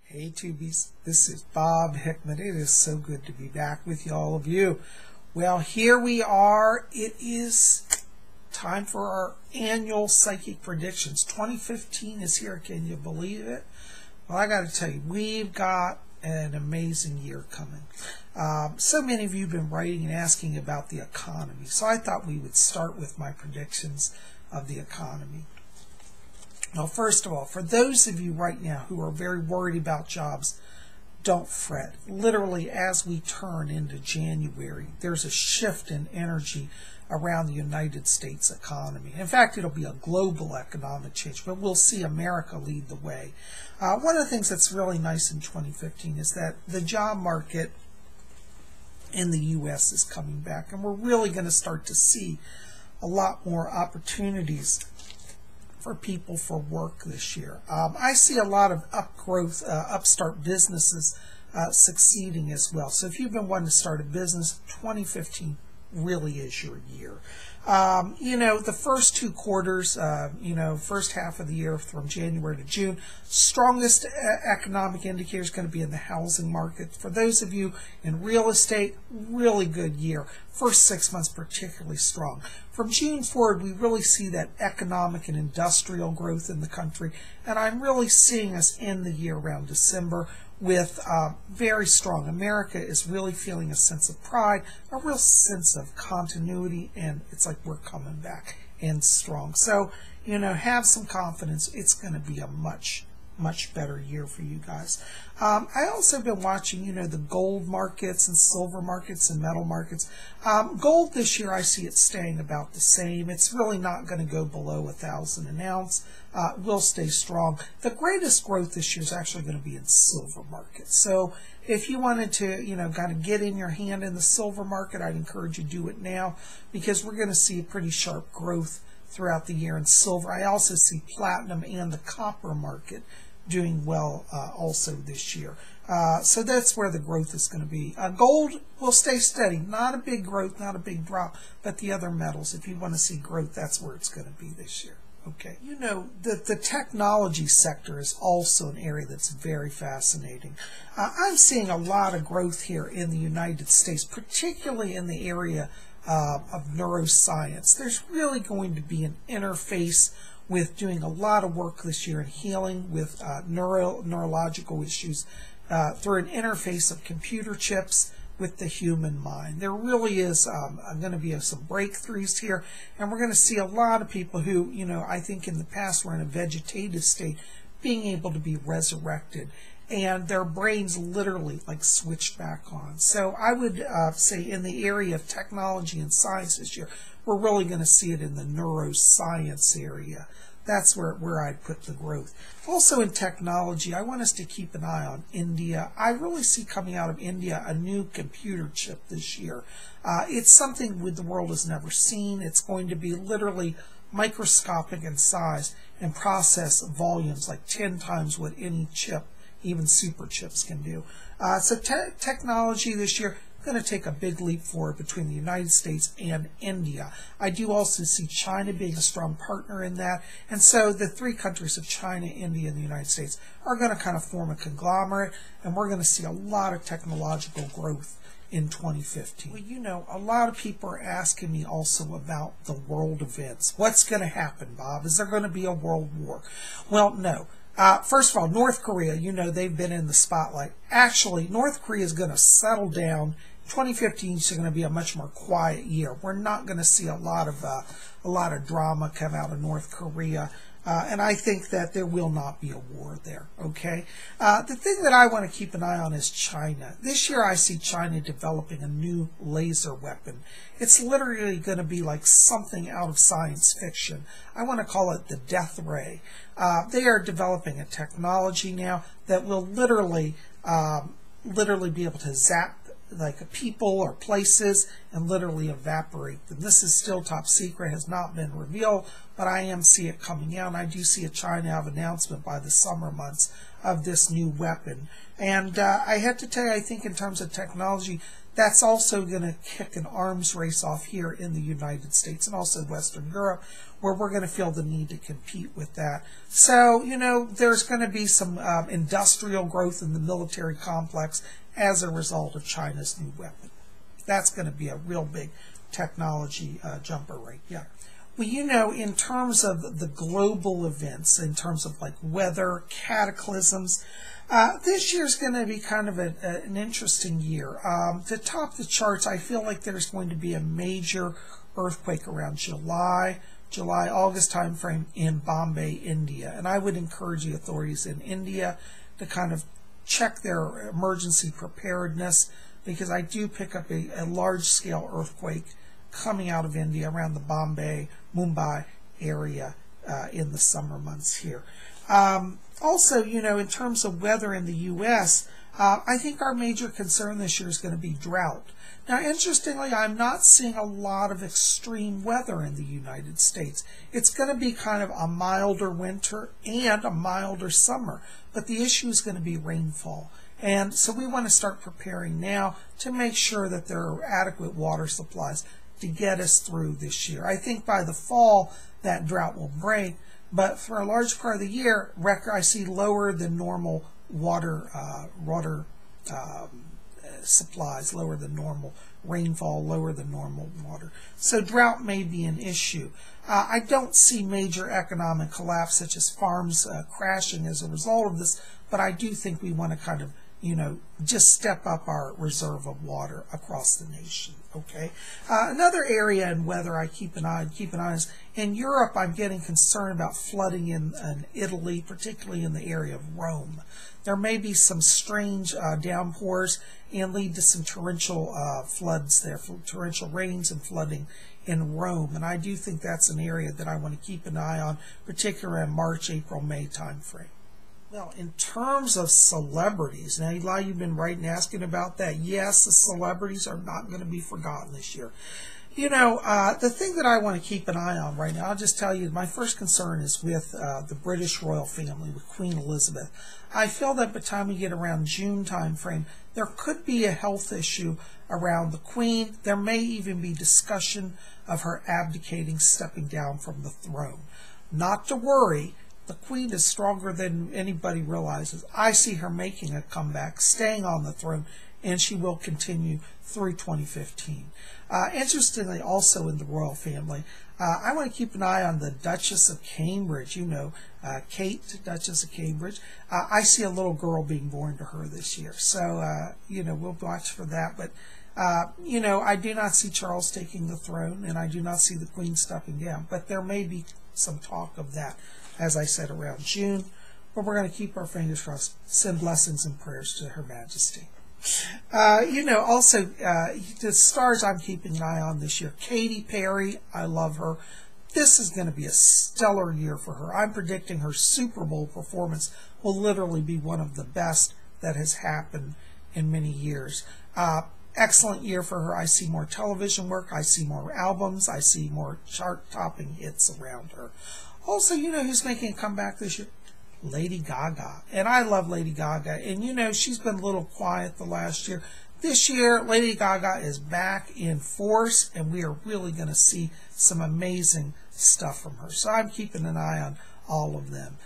Hey Tubies, this is Bob Hickman. It is so good to be back with all of you. Well, here we are. It is time for our annual psychic predictions. 2015 is here. Can you believe it? Well, I got to tell you, we've got an amazing year coming. So many of you have been writing and asking about the economy, so I thought we would start with my predictions of the economy. Now, first of all, for those of you right now who are very worried about jobs, don't fret. Literally, as we turn into January, there's a shift in energy around the United States economy. In fact, it'll be a global economic change, but we'll see America lead the way. One of the things that's really nice in 2015 is that the job market in the U.S. is coming back, and we're really going to start to see a lot more opportunities for people for work this year. I see a lot of upstart businesses succeeding as well. So if you've been wanting to start a business, 2015 really is your year. The first two quarters, first half of the year from January to June, strongest economic indicator is going to be in the housing market. For those of you in real estate, really good year. First 6 months particularly strong. From June forward, we really see that economic and industrial growth in the country, and I'm really seeing us end the year around December with very strong. America is really feeling a sense of pride, a real sense of continuity, and it's like we're coming back and strong. So, have some confidence. It's going to be a much better year for you guys. I also been watching, the gold markets and silver markets and metal markets. Gold this year, I see it staying about the same. It's really not going to go below 1,000 an ounce. It will stay strong. The greatest growth this year is actually going to be in silver markets. So if you wanted to, kind of get in your hand in the silver market, I'd encourage you to do it now, because we're going to see a pretty sharp growth throughout the year in silver. I also see platinum and the copper market doing well also this year. So that's where the growth is going to be. Gold will stay steady. Not a big growth, not a big drop, but the other metals, if you want to see growth, that's where it's going to be this year. Okay. The technology sector is also an area that's very fascinating. I'm seeing a lot of growth here in the United States, particularly in the area of neuroscience. There's really going to be an interface with doing a lot of work this year in healing with neurological issues through an interface of computer chips with the human mind. There really is going to be some breakthroughs here, and we're going to see a lot of people who, I think in the past were in a vegetative state, being able to be resurrected, and their brains literally like switched back on. So I would say in the area of technology and science this year, we're really going to see it in the neuroscience area. That's where I'd put the growth. Also in technology, I want us to keep an eye on India. I really see coming out of India a new computer chip this year. It's something the world has never seen. It's going to be literally microscopic in size and process volumes like 10 times what any chip, even super chips, can do. So technology this year, going to take a big leap forward between the United States and India. I do also see China being a strong partner in that, and so the three countries of China, India, and the United States are going to kind of form a conglomerate, and we're going to see a lot of technological growth in 2015. Well, a lot of people are asking me also about the world events. What's going to happen, Bob? Is there going to be a world war? Well, no. First of all, North Korea, they've been in the spotlight. Actually, North Korea is going to settle down. 2015 is going to be a much more quiet year. We're not going to see a lot of drama come out of North Korea, and I think that there will not be a war there. Okay. The thing that I want to keep an eye on is China. This year, I see China developing a new laser weapon. It's literally going to be like something out of science fiction. I want to call it the death ray. They are developing a technology now that will literally be able to zap like people or places and literally evaporate them. This is still top secret, has not been revealed, but I am seeing it coming out, and I do see a China have announcement by the summer months of this new weapon. And I have to tell you, I think in terms of technology, that's also going to kick an arms race off here in the United States and also Western Europe, where we're going to feel the need to compete with that. So, there's going to be some industrial growth in the military complex as a result of China's new weapon. That's going to be a real big technology jumper right there. Well, in terms of the global events, in terms of like weather, cataclysms, this year's going to be kind of an interesting year. To top the charts, I feel like there's going to be a major earthquake around July-August timeframe in Bombay, India. And I would encourage the authorities in India to kind of check their emergency preparedness, because I do pick up a large-scale earthquake coming out of India around the Bombay, Mumbai area in the summer months here. Also, in terms of weather in the U.S., I think our major concern this year is going to be drought. Now, interestingly, I'm not seeing a lot of extreme weather in the United States. It's going to be kind of a milder winter and a milder summer, but the issue is going to be rainfall. And so we want to start preparing now to make sure that there are adequate water supplies to get us through this year. I think by the fall that drought will break, but for a large part of the year, I see lower than normal water supplies, lower than normal rainfall, lower than normal water. So drought may be an issue. I don't see major economic collapse such as farms crashing as a result of this, but I do think we want to kind of just step up our reserve of water across the nation. Okay. Another area in weather I keep an eye on is in Europe. I'm getting concerned about flooding in Italy, particularly in the area of Rome. There may be some strange downpours and lead to some torrential floods there, torrential rains and flooding in Rome. And I do think that's an area that I want to keep an eye on, particularly in March, April, May timeframe. Well, in terms of celebrities, now a lot of you've been writing asking about that. Yes, the celebrities are not going to be forgotten this year. The thing that I want to keep an eye on right now, I'll just tell you, my first concern is with the British royal family, with Queen Elizabeth. I feel that by the time we get around June timeframe, there could be a health issue around the Queen. There may even be discussion of her abdicating, stepping down from the throne. Not to worry. The Queen is stronger than anybody realizes. I see her making a comeback, staying on the throne, and she will continue through 2015. Interestingly, also in the royal family, I want to keep an eye on the Duchess of Cambridge. Kate, Duchess of Cambridge. I see a little girl being born to her this year. So, we'll watch for that. But, I do not see Charles taking the throne, and I do not see the Queen stepping down. But there may be some talk of that, as I said, around June. But we're going to keep our fingers crossed, send blessings and prayers to Her Majesty. Also, the stars I'm keeping an eye on this year. Katy Perry, I love her. This is going to be a stellar year for her. I'm predicting her Super Bowl performance will literally be one of the best that has happened in many years. Excellent year for her. I see more television work. I see more albums. I see more chart-topping hits around her. Also, who's making a comeback this year? Lady Gaga. And I love Lady Gaga. And, she's been a little quiet the last year. This year, Lady Gaga is back in force, and we are really going to see some amazing stuff from her. So I'm keeping an eye on all of them.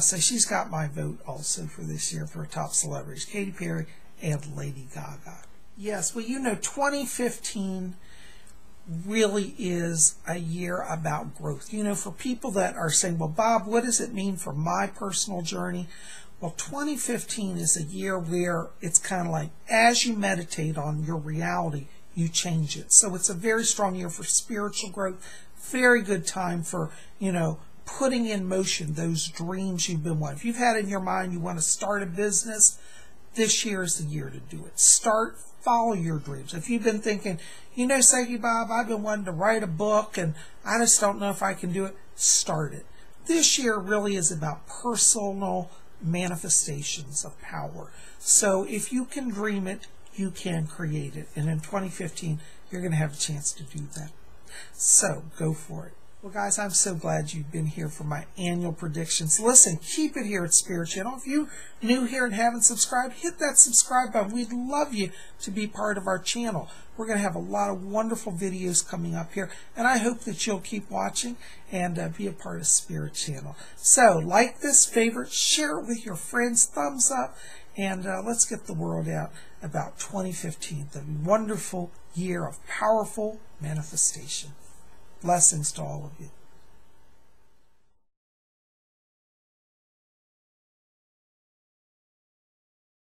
So she's got my vote also for this year for top celebrities, Katy Perry and Lady Gaga. Yes, well, 2015 really is a year about growth. For people that are saying, well, Bob, what does it mean for my personal journey? Well, 2015 is a year where it's kind of like, as you meditate on your reality, you change it. So it's a very strong year for spiritual growth, very good time for, putting in motion those dreams you've been wanting. If you've had in your mind you want to start a business, this year is the year to do it. Follow your dreams. If you've been thinking, Psyche Bob, I've been wanting to write a book and I just don't know if I can do it, start it. This year really is about personal manifestations of power. So if you can dream it, you can create it. And in 2015, you're going to have a chance to do that. So go for it. Well, guys, I'm so glad you've been here for my annual predictions. Listen, keep it here at Spirit Channel. If you're new here and haven't subscribed, hit that subscribe button. We'd love you to be part of our channel. We're going to have a lot of wonderful videos coming up here, and I hope that you'll keep watching and be a part of Spirit Channel. So, like this, favorite, share it with your friends, thumbs up, and let's get the word out about 2015, the wonderful year of powerful manifestation. Blessings to all of you.